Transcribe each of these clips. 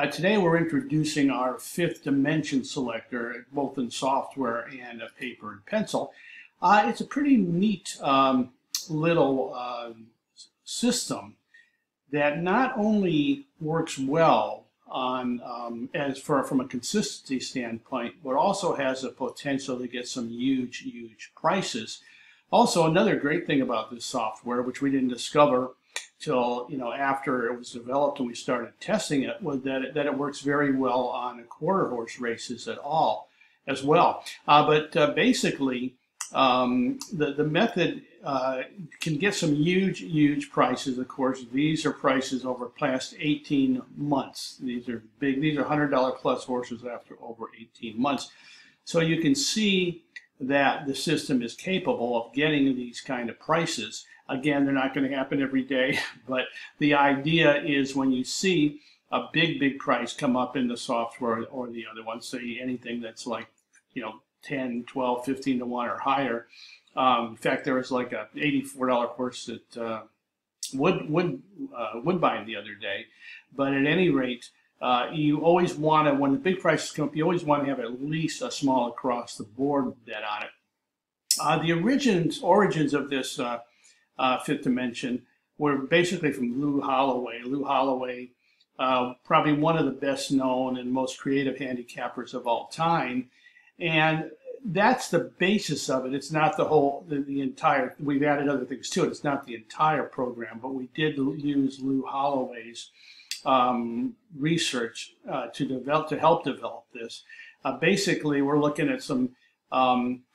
Today we're introducing our fifth dimension selector, both in software and paper and pencil. It's a pretty neat little system that not only works well on from a consistency standpoint, but also has the potential to get some huge prices. Also, another great thing about this software, which we didn't discover till after it was developed and we started testing it, was that it works very well on quarter horse races as well. Basically, the method can get some huge prices. Of course, these are prices over past 18 months. These are big. These are $100 plus horses after over 18 months. So you can see that the system is capable of getting these kind of prices. Again, they're not going to happen every day, but the idea is when you see a big price come up in the software or the other one, say anything that's like 10, 12, 15 to 1 or higher. In fact, there was like a $84 horse that Woodbine the other day. But at any rate, you always want to, when the big prices come up, you always want to have at least a small across the board bet on it. The origins of this fifth dimension were basically from Lou Holloway. Lou Holloway, probably one of the best known and most creative handicappers of all time. And that's the basis of it. It's not the entire, we've added other things to it. It's not the entire program, but we did use Lou Holloway's research to help develop this. Basically, we're looking at some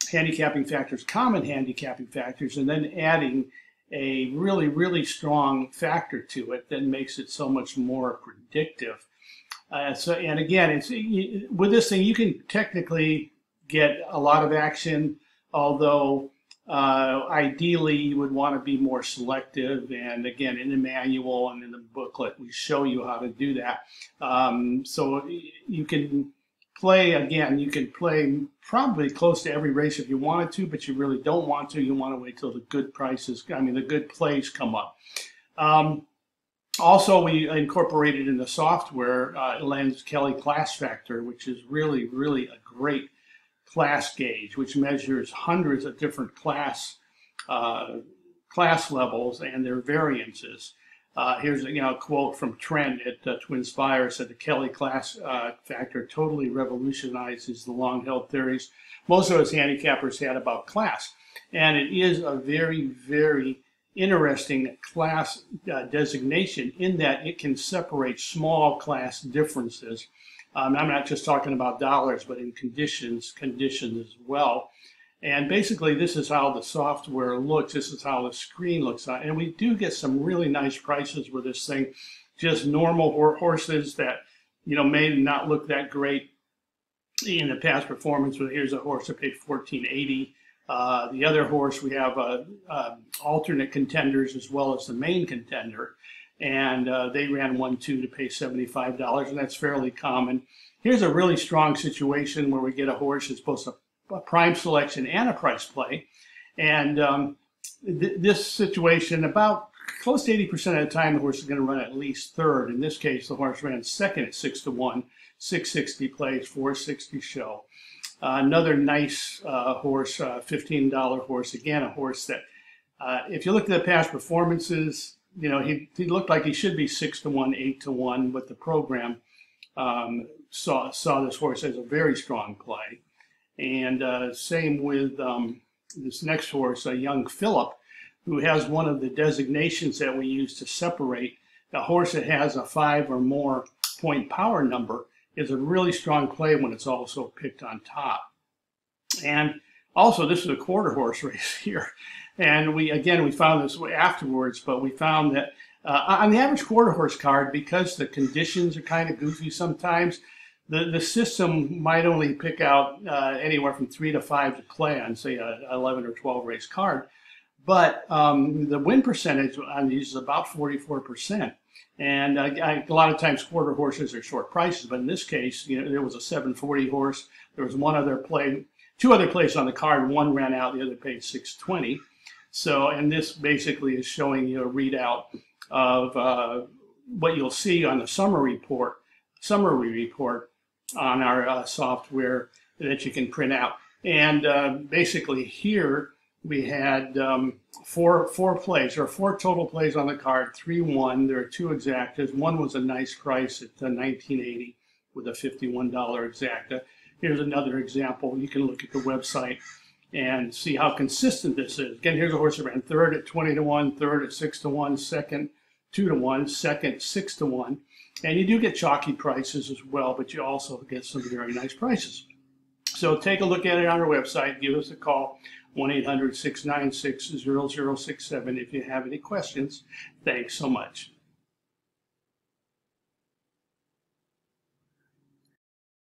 handicapping factors, common handicapping factors, and then adding a really strong factor to it that makes it so much more predictive. And again, with this thing, you can technically get a lot of action, although ideally you would want to be more selective. And again, in the manual and in the booklet, we show you how to do that. So you can play probably close to every race if you wanted to, but you really don't want to. You want to wait till the good plays come up. Also, we incorporated in the software Len's Kelly class factor, which is really a great class gauge, which measures hundreds of different class levels and their variances. Here's a quote from Trent at Twinspire, said the Kelly class factor totally revolutionizes the long-held theories most of us handicappers had about class. And it is a very interesting class designation in that it can separate small class differences. I'm not just talking about dollars, but in conditions as well. And basically, this is how the software looks. This is how the screen looks. And we do get some really nice prices with this thing. Just normal horses that, may not look that great in the past performance. But here's a horse that paid $14.80. The other horse, we have alternate contenders as well as the main contender. And they ran 1-2 to pay $75, and that's fairly common. Here's a really strong situation where we get a horse that's both a prime selection and a price play. And this situation, about close to 80% of the time, the horse is going to run at least third. In this case, the horse ran second at 6-1, 660 plays, 460 show. Another nice horse, $15 horse. Again, a horse that, if you look at the past performances, he looked like he should be 6-1, 8-1, but the program saw this horse as a very strong play. And same with this next horse, a young Philip, who has one of the designations that we use to separate. A horse that has a 5 or more point power number is a really strong play when it's also picked on top. And also, this is a quarter horse race here. And we found this afterwards, but we found that on the average quarter horse card, because the conditions are kind of goofy sometimes, the system might only pick out anywhere from 3 to 5 to play on, say, a 11 or 12 race card. But the win percentage on these is about 44%. And a lot of times quarter horses are short prices, but in this case, there was a 740 horse. There was two other plays on the card. One ran out, the other paid 620. So, and this basically is showing you a readout of what you'll see on the summer report. summary report on our software that you can print out. And basically here we had four plays, or four total plays on the card, 3 won. There are 2 exactas. One was a nice price at $19.80 with a $51 exacta. Here's another example. You can look at the website and see how consistent this is. Again, here's a horse that ran third at 20 to 1, third at 6 to 1, second 2 to 1, second 6 to 1. And you do get chalky prices as well, but you also get some very nice prices. So take a look at it on our website. Give us a call, 1-800-696-0067 if you have any questions. Thanks so much.